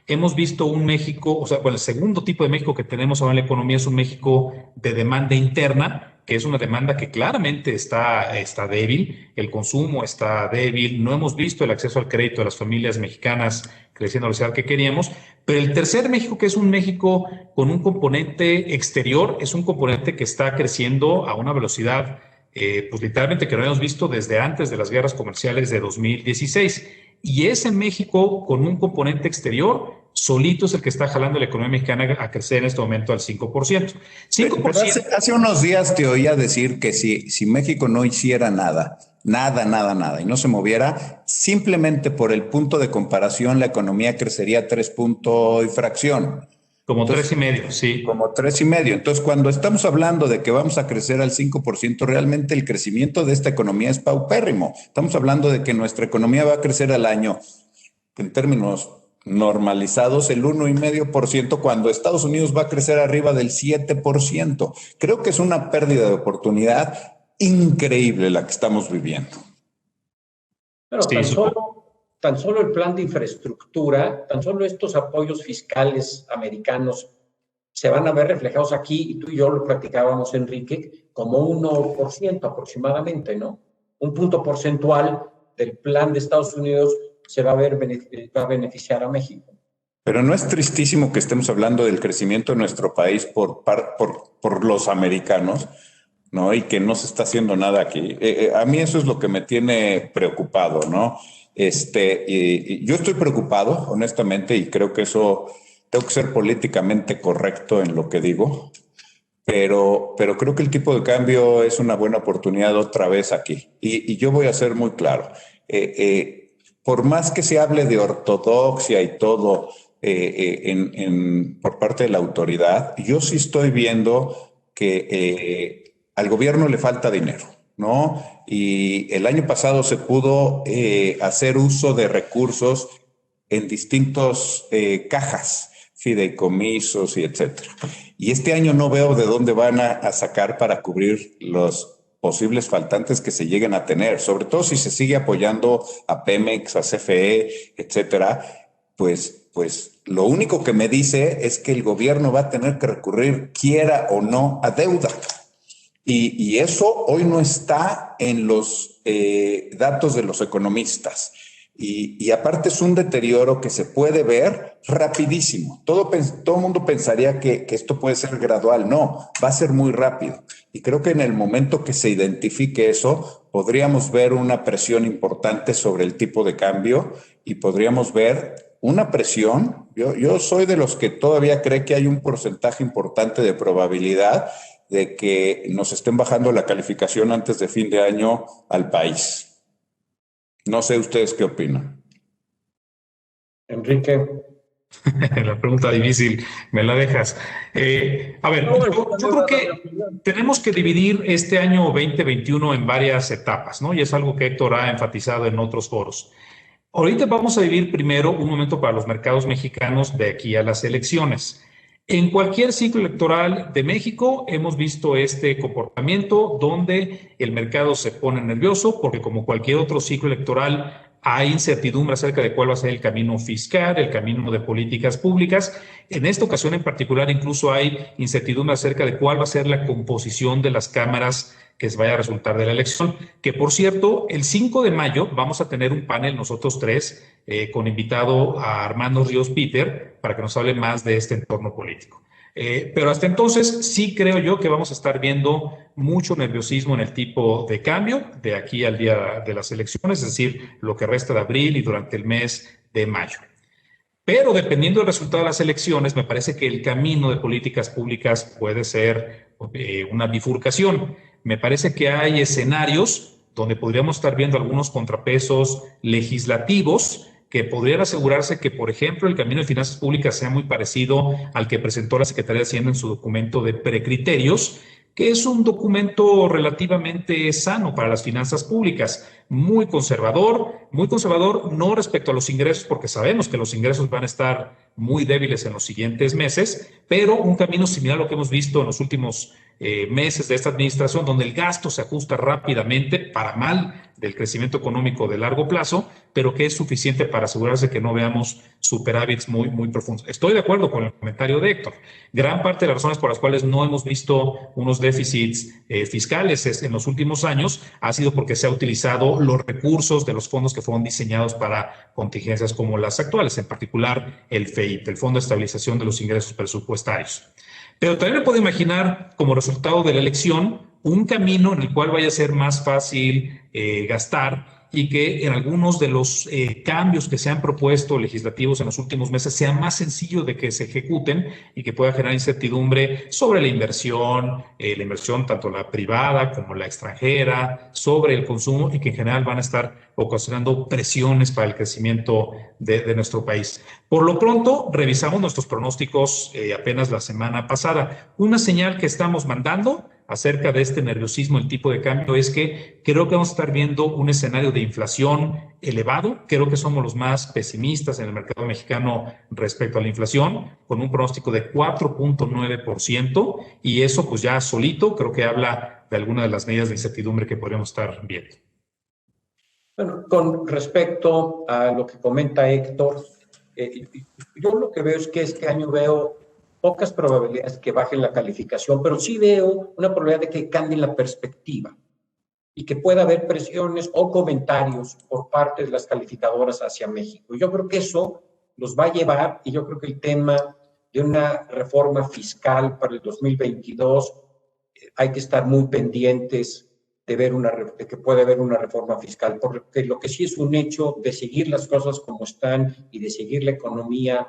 S1: Hemos visto un México, o sea, bueno, el segundo tipo de México que tenemos ahora en la economía es un México de demanda interna, que es una demanda que claramente está débil, el consumo está débil, no hemos visto el acceso al crédito de las familias mexicanas creciendo a la velocidad que queríamos, pero el tercer México, que es un México con un componente exterior, es un componente que está creciendo a una velocidad, pues literalmente que no habíamos visto desde antes de las guerras comerciales de 2016. Y ese México con un componente exterior solito es el que está jalando la economía mexicana a crecer en este momento al 5%. 5%.
S2: Pero hace unos días te oía decir que si México no hiciera nada, y no se moviera, simplemente por el punto de comparación, la economía crecería 3 puntos y fracción.
S1: Como
S2: Entonces,
S1: 3,5, sí.
S2: Como 3,5. Entonces, cuando estamos hablando de que vamos a crecer al 5%, realmente el crecimiento de esta economía es paupérrimo. Estamos hablando de que nuestra economía va a crecer al año, en términos normalizados, el 1,5%, cuando Estados Unidos va a crecer arriba del 7%. Creo que es una pérdida de oportunidad increíble la que estamos viviendo.
S3: Pero
S1: Sí,
S3: tan solo el plan de infraestructura, tan solo estos apoyos fiscales americanos se van a ver reflejados aquí, y tú y yo lo platicábamos, Enrique, como 1% aproximadamente, ¿no? Un punto porcentual del plan de Estados Unidos se va a beneficiar a México.
S2: Pero ¿no es tristísimo que estemos hablando del crecimiento de nuestro país por los americanos, ¿no? Y que no se está haciendo nada aquí. A mí eso es lo que me tiene preocupado, ¿no? Yo estoy preocupado, honestamente, y creo que eso tengo que ser políticamente correcto en lo que digo, pero creo que el tipo de cambio es una buena oportunidad otra vez aquí. Y yo voy a ser muy claro. Por más que se hable de ortodoxia y todo por parte de la autoridad, yo sí estoy viendo que al gobierno le falta dinero, ¿no? Y el año pasado se pudo hacer uso de recursos en distintos cajas, fideicomisos y etcétera. Y este año no veo de dónde van a sacar para cubrir los posibles faltantes que se lleguen a tener, sobre todo si se sigue apoyando a Pemex, a CFE, etcétera, pues lo único que me dice es que el gobierno va a tener que recurrir, quiera o no, a deuda. Y eso hoy no está en los datos de los economistas. Y aparte es un deterioro que se puede ver rapidísimo. Todo el mundo pensaría que esto puede ser gradual. No, va a ser muy rápido. Y creo que en el momento que se identifique eso, podríamos ver una presión importante sobre el tipo de cambio y podríamos ver una presión. Yo soy de los que todavía cree que hay un porcentaje importante de probabilidad de que nos estén bajando la calificación antes de fin de año al país. No sé ustedes qué opinan.
S3: Enrique.
S1: La pregunta difícil, me la dejas. A ver, yo creo que tenemos que dividir este año 2021 en varias etapas, ¿no? Y es algo que Héctor ha enfatizado en otros foros. Ahorita vamos a vivir primero un momento para los mercados mexicanos de aquí a las elecciones. En cualquier ciclo electoral de México hemos visto este comportamiento donde el mercado se pone nervioso porque, como cualquier otro ciclo electoral, hay incertidumbre acerca de cuál va a ser el camino fiscal, el camino de políticas públicas. En esta ocasión en particular incluso hay incertidumbre acerca de cuál va a ser la composición de las cámaras que se vaya a resultar de la elección. Que, por cierto, el 5 de mayo vamos a tener un panel nosotros tres con invitado a Armando Ríos Peter para que nos hable más de este entorno político. Pero hasta entonces sí creo yo que vamos a estar viendo mucho nerviosismo en el tipo de cambio de aquí al día de las elecciones, es decir, lo que resta de abril y durante el mes de mayo. Pero dependiendo del resultado de las elecciones, me parece que el camino de políticas públicas puede ser una bifurcación. Me parece que hay escenarios donde podríamos estar viendo algunos contrapesos legislativos que podrían asegurarse que, por ejemplo, el camino de finanzas públicas sea muy parecido al que presentó la Secretaría de Hacienda en su documento de precriterios, que es un documento relativamente sano para las finanzas públicas, muy conservador no respecto a los ingresos, porque sabemos que los ingresos van a estar muy débiles en los siguientes meses, pero un camino similar a lo que hemos visto en los últimos meses de esta administración, donde el gasto se ajusta rápidamente, para mal del crecimiento económico de largo plazo, pero que es suficiente para asegurarse que no veamos superávits muy profundos. Estoy de acuerdo con el comentario de Héctor. Gran parte de las razones por las cuales no hemos visto unos déficits fiscales en los últimos años ha sido porque se ha utilizado los recursos de los fondos que fueron diseñados para contingencias como las actuales, en particular el FEIP, el Fondo de Estabilización de los Ingresos Presupuestarios. Pero también me puedo imaginar, como resultado de la elección, un camino en el cual vaya a ser más fácil gastar y que en algunos de los cambios que se han propuesto legislativos en los últimos meses sea más sencillo de que se ejecuten y que pueda generar incertidumbre sobre la inversión tanto la privada como la extranjera, sobre el consumo y que en general van a estar ocasionando presiones para el crecimiento de nuestro país. Por lo pronto, revisamos nuestros pronósticos apenas la semana pasada. Una señal que estamos mandando acerca de este nerviosismo, el tipo de cambio, es que creo que vamos a estar viendo un escenario de inflación elevado. Creo que somos los más pesimistas en el mercado mexicano respecto a la inflación, con un pronóstico de 4.9%, y eso pues ya solito creo que habla de alguna de las medidas de incertidumbre que podríamos estar viendo.
S3: Bueno, con respecto a lo que comenta Héctor, yo lo que veo es que este año veo pocas probabilidades que baje la calificación, pero sí veo una probabilidad de que cambie la perspectiva y que pueda haber presiones o comentarios por parte de las calificadoras hacia México. Yo creo que eso los va a llevar, y yo creo que el tema de una reforma fiscal para el 2022, hay que estar muy pendientes de que puede haber una reforma fiscal, porque lo que sí es un hecho de seguir las cosas como están y de seguir la economía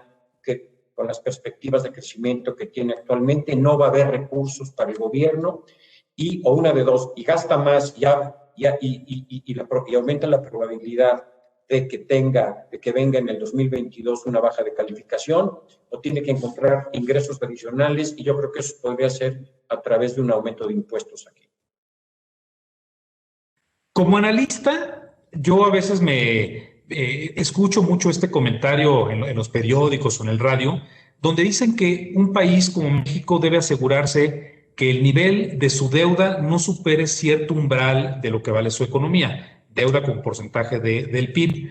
S3: con las perspectivas de crecimiento que tiene actualmente, no va a haber recursos para el gobierno o una de dos, y gasta más y aumenta la probabilidad de que venga en el 2022 una baja de calificación, o tiene que encontrar ingresos adicionales, y yo creo que eso podría ser a través de un aumento de impuestos aquí.
S1: Como analista, yo a veces escucho mucho este comentario en los periódicos o en el radio, donde dicen que un país como México debe asegurarse que el nivel de su deuda no supere cierto umbral de lo que vale su economía, deuda como porcentaje del PIB.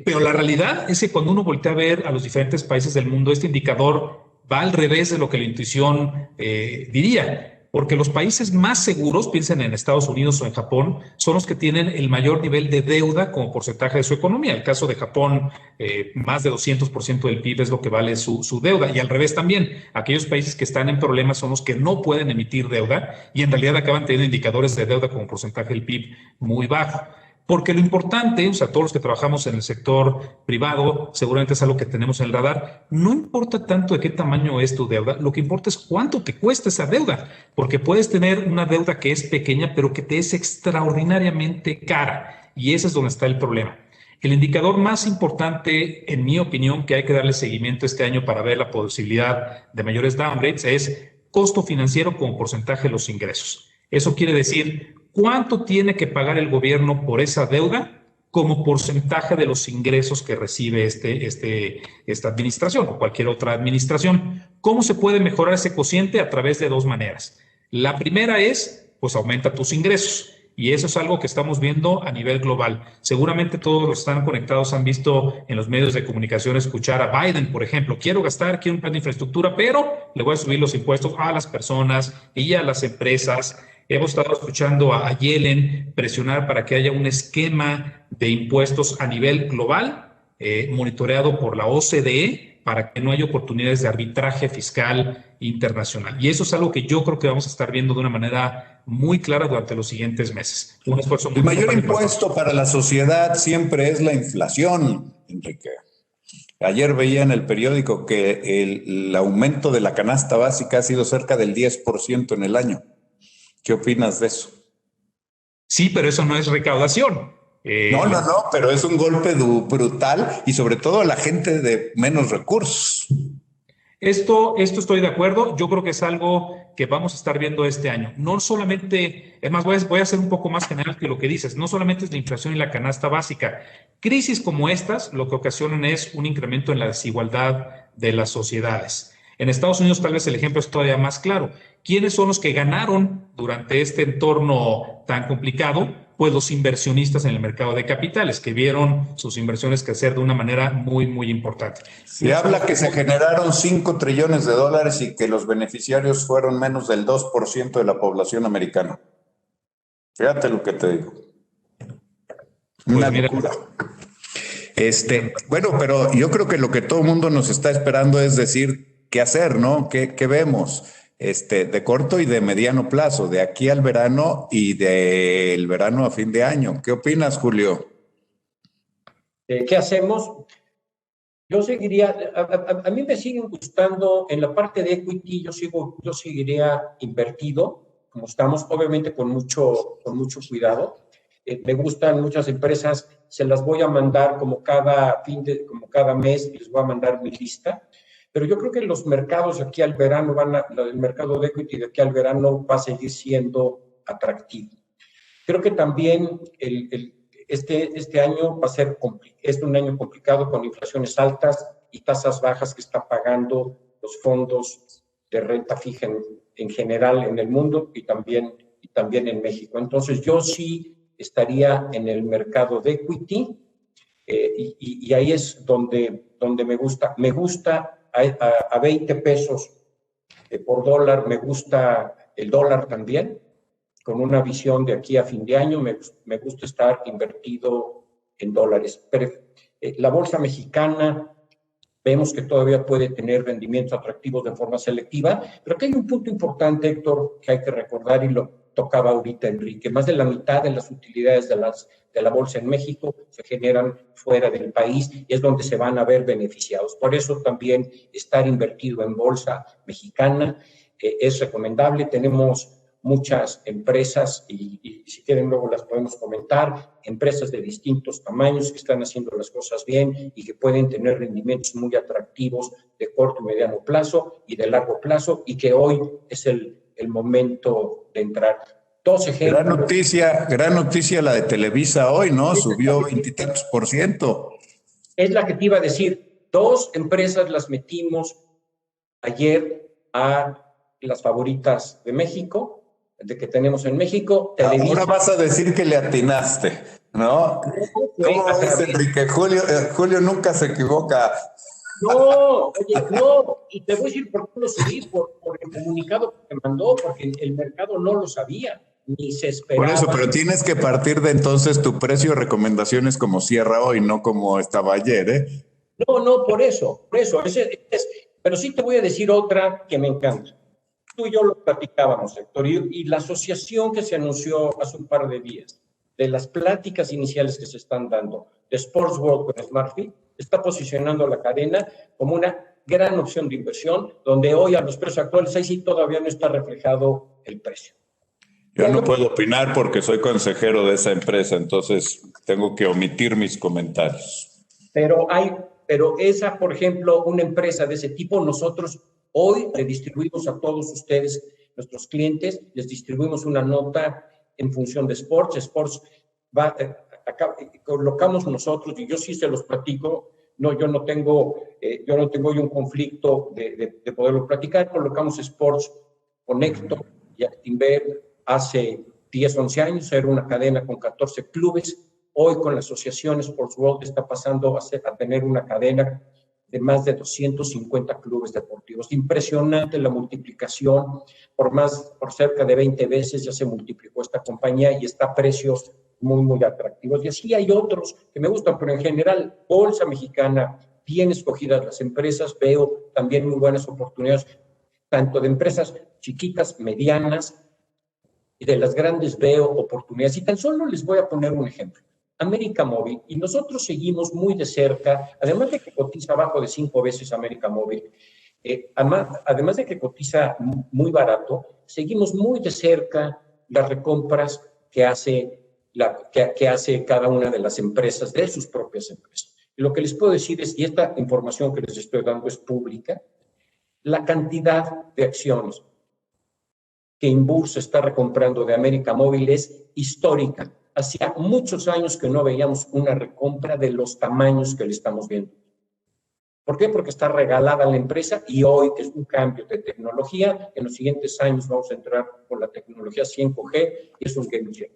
S1: Pero la realidad es que cuando uno voltea a ver a los diferentes países del mundo, este indicador va al revés de lo que la intuición diría. Porque los países más seguros, piensen en Estados Unidos o en Japón, son los que tienen el mayor nivel de deuda como porcentaje de su economía. En el caso de Japón, más de 200% del PIB es lo que vale su deuda. Y al revés también, aquellos países que están en problemas son los que no pueden emitir deuda y en realidad acaban teniendo indicadores de deuda como porcentaje del PIB muy bajo. Porque lo importante, o sea, todos los que trabajamos en el sector privado, seguramente es algo que tenemos en el radar, no importa tanto de qué tamaño es tu deuda, lo que importa es cuánto te cuesta esa deuda, porque puedes tener una deuda que es pequeña, pero que te es extraordinariamente cara, y ese es donde está el problema. El indicador más importante, en mi opinión, que hay que darle seguimiento este año para ver la posibilidad de mayores downgrades es costo financiero como porcentaje de los ingresos. Eso quiere decir cuánto tiene que pagar el gobierno por esa deuda como porcentaje de los ingresos que recibe esta administración o cualquier otra administración. ¿Cómo se puede mejorar ese cociente? A través de dos maneras. La primera es, pues aumenta tus ingresos. Y eso es algo que estamos viendo a nivel global. Seguramente todos los que están conectados han visto en los medios de comunicación escuchar a Biden, por ejemplo, quiero un plan de infraestructura, pero le voy a subir los impuestos a las personas y a las empresas. Hemos estado escuchando a Yellen presionar para que haya un esquema de impuestos a nivel global, monitoreado por la OCDE, para que no haya oportunidades de arbitraje fiscal internacional. Y eso es algo que yo creo que vamos a estar viendo de una manera muy clara durante los siguientes meses. Un esfuerzo muy
S2: El mayor impuesto para la sociedad siempre es la inflación, Enrique. Ayer veía en el periódico que el aumento de la canasta básica ha sido cerca del 10% en el año. ¿Qué opinas de eso?
S1: Sí, pero eso no es recaudación.
S2: No, pero es un golpe brutal y sobre todo a la gente de menos recursos.
S1: Esto estoy de acuerdo. Yo creo que es algo que vamos a estar viendo este año. No solamente, es más, voy a ser un poco más general que lo que dices. No solamente es la inflación y la canasta básica. Crisis como estas lo que ocasionan es un incremento en la desigualdad de las sociedades. En Estados Unidos tal vez el ejemplo es todavía más claro. ¿Quiénes son los que ganaron durante este entorno tan complicado? pues los inversionistas en el mercado de capitales, que vieron sus inversiones crecer de una manera muy, muy importante.
S2: Se habla que se generaron 5 trillones de dólares y que los beneficiarios fueron menos del 2% de la población americana. Fíjate lo que te digo. Una locura. Bueno, pero yo creo que lo que todo el mundo nos está esperando es decir qué hacer, ¿no? ¿Qué vemos? De corto y de mediano plazo, de aquí al verano y del verano a fin de año. ¿Qué opinas, Julio?
S3: ¿Qué hacemos? Yo seguiría, a mí me siguen gustando en la parte de equity, yo seguiría invertido, como estamos, obviamente con mucho cuidado. Me gustan muchas empresas, se las voy a mandar como cada mes, les voy a mandar mi lista. Pero yo creo que los mercados aquí al verano el mercado de equity de aquí al verano va a seguir siendo atractivo. Creo que también este año va a ser un año complicado con inflaciones altas y tasas bajas que están pagando los fondos de renta fija en general en el mundo y también en México. Entonces yo sí estaría en el mercado de equity y ahí es donde me gusta. Me gusta a 20 pesos por dólar, me gusta el dólar también, con una visión de aquí a fin de año, me gusta estar invertido en dólares. Pero la bolsa mexicana vemos que todavía puede tener rendimientos atractivos de forma selectiva, pero aquí hay un punto importante, Héctor, que hay que recordar y lo tocaba ahorita Enrique. Más de la mitad de las utilidades de la bolsa en México se generan fuera del país y es donde se van a ver beneficiados. Por eso también estar invertido en bolsa mexicana es recomendable. Tenemos muchas empresas y si quieren luego las podemos comentar, empresas de distintos tamaños que están haciendo las cosas bien y que pueden tener rendimientos muy atractivos de corto y mediano plazo y de largo plazo y que hoy es el momento de entrar. Dos ejemplos.
S2: Gran noticia la de Televisa hoy, ¿no? Subió 20 y tantos %.
S3: Es la que te iba a decir. 2 empresas las metimos ayer a las favoritas de México, de que tenemos en México.
S2: Televisa. Ahora vas a decir que le atinaste, ¿no? ¿Cómo ves, Enrique? Julio nunca se equivoca.
S3: No, oye, no, y te voy a decir por qué lo subí, por el comunicado que me mandó, porque el mercado no lo sabía, ni se esperaba.
S2: Por eso, pero tienes que partir de entonces tu precio de recomendaciones como cierra hoy, no como estaba ayer, ¿eh?
S3: No, por eso, pero sí te voy a decir otra que me encanta. Tú y yo lo platicábamos, Héctor, y la asociación que se anunció hace un par de días, de las pláticas iniciales que se están dando de Sports World con SmartFit, está posicionando la cadena como una gran opción de inversión, donde hoy a los precios actuales, ahí sí todavía no está reflejado el precio.
S2: Yo no puedo opinar porque soy consejero de esa empresa, entonces tengo que omitir mis comentarios.
S3: Pero esa, por ejemplo, una empresa de ese tipo, nosotros hoy le distribuimos a todos ustedes, nuestros clientes, les distribuimos una nota en función de Sports. Sports colocamos nosotros, y yo sí se los platico, yo no tengo hoy un conflicto de poderlo platicar. Colocamos Sports Conecto y Actinver hace 10, 11 años, era una cadena con 14 clubes. Hoy con la asociación Sports World está pasando a tener una cadena de más de 250 clubes deportivos. Impresionante la multiplicación, por cerca de 20 veces ya se multiplicó esta compañía y está a precios muy, muy atractivos. Y así hay otros que me gustan, pero en general, bolsa mexicana, bien escogidas las empresas, veo también muy buenas oportunidades, tanto de empresas chiquitas, medianas, y de las grandes veo oportunidades. Y tan solo les voy a poner un ejemplo. América Móvil, y nosotros seguimos muy de cerca, además de que cotiza abajo de 5 veces América Móvil, además de que cotiza muy barato, seguimos muy de cerca las recompras que hace cada una de las empresas, de sus propias empresas. Y lo que les puedo decir es, y esta información que les estoy dando es pública, la cantidad de acciones que Inbursa está recomprando de América Móvil es histórica. Hacía muchos años que no veíamos una recompra de los tamaños que le estamos viendo. ¿Por qué? Porque está regalada la empresa y hoy es un cambio de tecnología. En los siguientes años vamos a entrar con la tecnología 5G y es un game changer.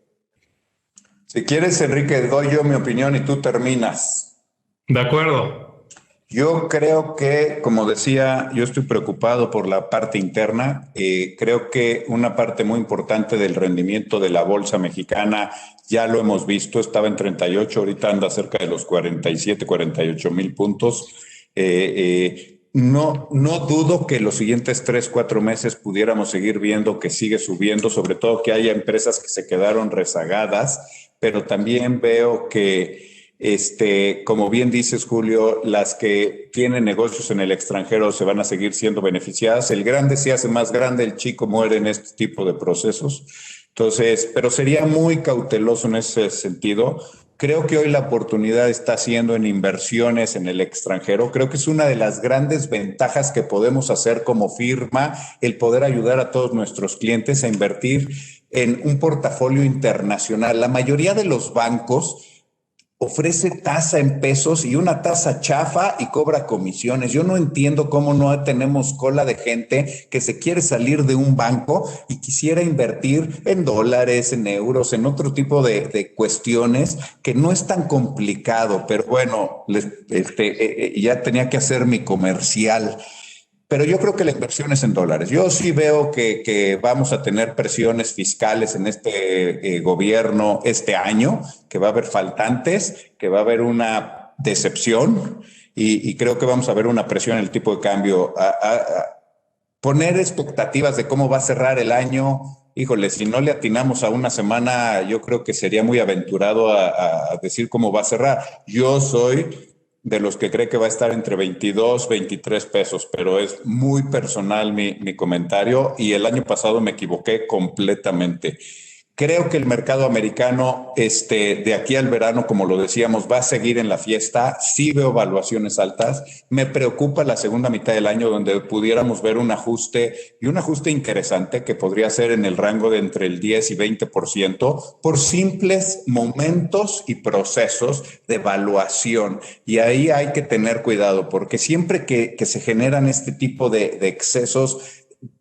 S2: Si quieres, Enrique, doy yo mi opinión y tú terminas.
S1: De acuerdo.
S2: Yo creo que, como decía, yo estoy preocupado por la parte interna. Creo que una parte muy importante del rendimiento de la bolsa mexicana, ya lo hemos visto, estaba en 38, ahorita anda cerca de los 47, 48 mil puntos. No dudo que los siguientes 3, 4 meses pudiéramos seguir viendo que sigue subiendo, sobre todo que haya empresas que se quedaron rezagadas, pero también veo que como bien dices, Julio, las que tienen negocios en el extranjero se van a seguir siendo beneficiadas. El grande se hace más grande, el chico muere en este tipo de procesos. Entonces, pero sería muy cauteloso en ese sentido. Creo que hoy la oportunidad está siendo en inversiones en el extranjero. Creo que es una de las grandes ventajas que podemos hacer como firma, el poder ayudar a todos nuestros clientes a invertir en un portafolio internacional. La mayoría de los bancos ofrece tasa en pesos y una tasa chafa y cobra comisiones. Yo no entiendo cómo no tenemos cola de gente que se quiere salir de un banco y quisiera invertir en dólares, en euros, en otro tipo de cuestiones que no es tan complicado. Pero bueno, ya tenía que hacer mi comercial. Pero yo creo que la inversión es en dólares. Yo sí veo que vamos a tener presiones fiscales en este gobierno este año, que va a haber faltantes, que va a haber una decepción y creo que vamos a ver una presión en el tipo de cambio. Poner expectativas de cómo va a cerrar el año, híjole, si no le atinamos a una semana, yo creo que sería muy aventurado a decir cómo va a cerrar. Yo soy de los que cree que va a estar entre 22, 23 pesos, pero es muy personal mi comentario y el año pasado me equivoqué completamente. Creo que el mercado americano, de aquí al verano, como lo decíamos, va a seguir en la fiesta. Sí veo valuaciones altas. Me preocupa la segunda mitad del año donde pudiéramos ver un ajuste y un ajuste interesante que podría ser en el rango de entre el 10 y 20% por simples momentos y procesos de valuación. Y ahí hay que tener cuidado porque siempre que se generan este tipo de excesos,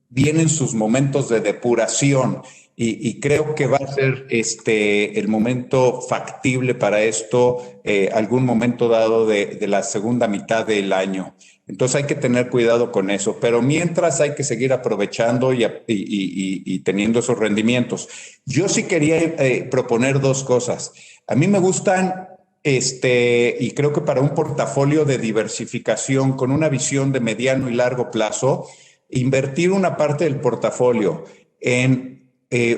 S2: vienen sus momentos de depuración. Y creo que va a ser el momento factible para esto, algún momento dado de la segunda mitad del año. Entonces hay que tener cuidado con eso, pero mientras hay que seguir aprovechando y teniendo esos rendimientos. Yo sí quería proponer dos cosas. A mí me gustan, y creo que para un portafolio de diversificación con una visión de mediano y largo plazo, invertir una parte del portafolio en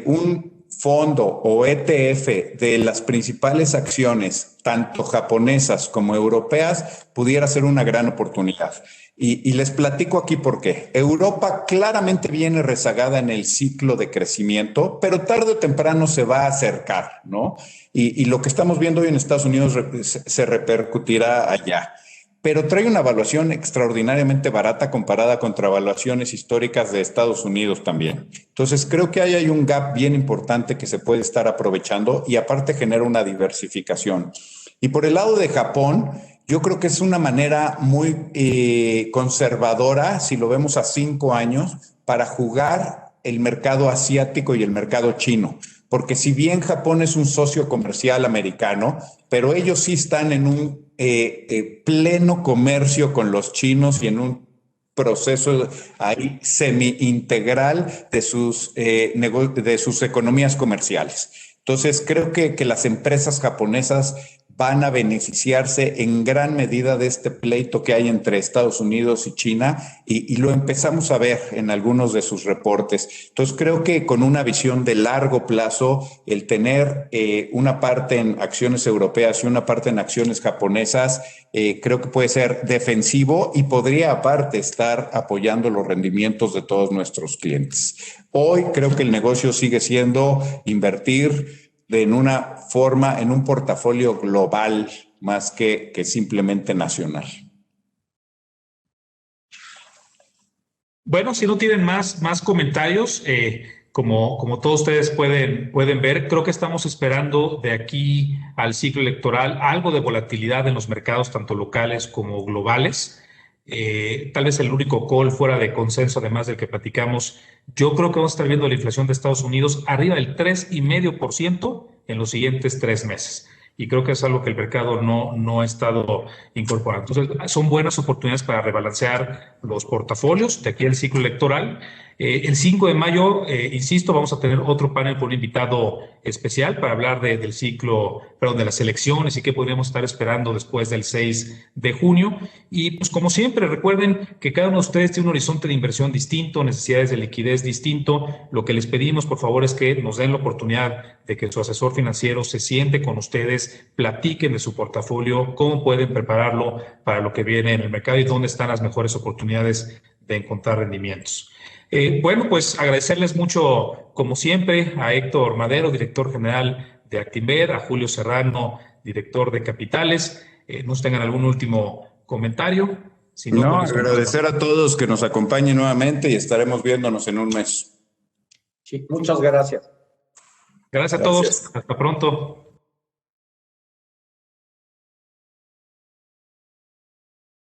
S2: un fondo o ETF de las principales acciones, tanto japonesas como europeas, pudiera ser una gran oportunidad. Y les platico aquí por qué. Europa claramente viene rezagada en el ciclo de crecimiento, pero tarde o temprano se va a acercar, ¿no? Y lo que estamos viendo hoy en Estados Unidos se repercutirá allá. Pero trae una evaluación extraordinariamente barata comparada contra evaluaciones históricas de Estados Unidos también. Entonces, creo que ahí hay un gap bien importante que se puede estar aprovechando y aparte genera una diversificación. Y por el lado de Japón, yo creo que es una manera muy conservadora, si lo vemos a 5 años, para jugar el mercado asiático y el mercado chino. Porque si bien Japón es un socio comercial americano, pero ellos sí están en un pleno comercio con los chinos y en un proceso ahí semi-integral de sus economías comerciales. Entonces, creo que las empresas japonesas van a beneficiarse en gran medida de este pleito que hay entre Estados Unidos y China y lo empezamos a ver en algunos de sus reportes. Entonces creo que con una visión de largo plazo, el tener una parte en acciones europeas y una parte en acciones japonesas, creo que puede ser defensivo y podría aparte estar apoyando los rendimientos de todos nuestros clientes. Hoy creo que el negocio sigue siendo invertir en una forma, en un portafolio global más que simplemente nacional.
S1: Bueno, si no tienen más comentarios, como todos ustedes pueden ver, creo que estamos esperando de aquí al ciclo electoral algo de volatilidad en los mercados, tanto locales como globales. tal vez el único call fuera de consenso, además del que platicamos. Yo creo que vamos a estar viendo la inflación de Estados Unidos arriba del 3,5% en los siguientes 3 meses. Y creo que es algo que el mercado no ha estado incorporando. Entonces, son buenas oportunidades para rebalancear los portafolios de aquí al ciclo electoral. El 5 de mayo, insisto, vamos a tener otro panel con un invitado especial para hablar del ciclo, perdón, de las elecciones y qué podríamos estar esperando después del 6 de junio. Y pues como siempre, recuerden que cada uno de ustedes tiene un horizonte de inversión distinto, necesidades de liquidez distinto. Lo que les pedimos, por favor, es que nos den la oportunidad de que su asesor financiero se siente con ustedes, platiquen de su portafolio, cómo pueden prepararlo para lo que viene en el mercado y dónde están las mejores oportunidades de encontrar rendimientos. Bueno, pues agradecerles mucho, como siempre, a Héctor Madero, director general de Actinver, a Julio Serrano, director de Capitales. ¿No tengan algún último comentario? Si no, bueno,
S2: agradecer a todos que nos acompañen nuevamente y estaremos viéndonos en un mes.
S3: Sí, muchas gracias.
S1: Gracias a todos. Hasta pronto.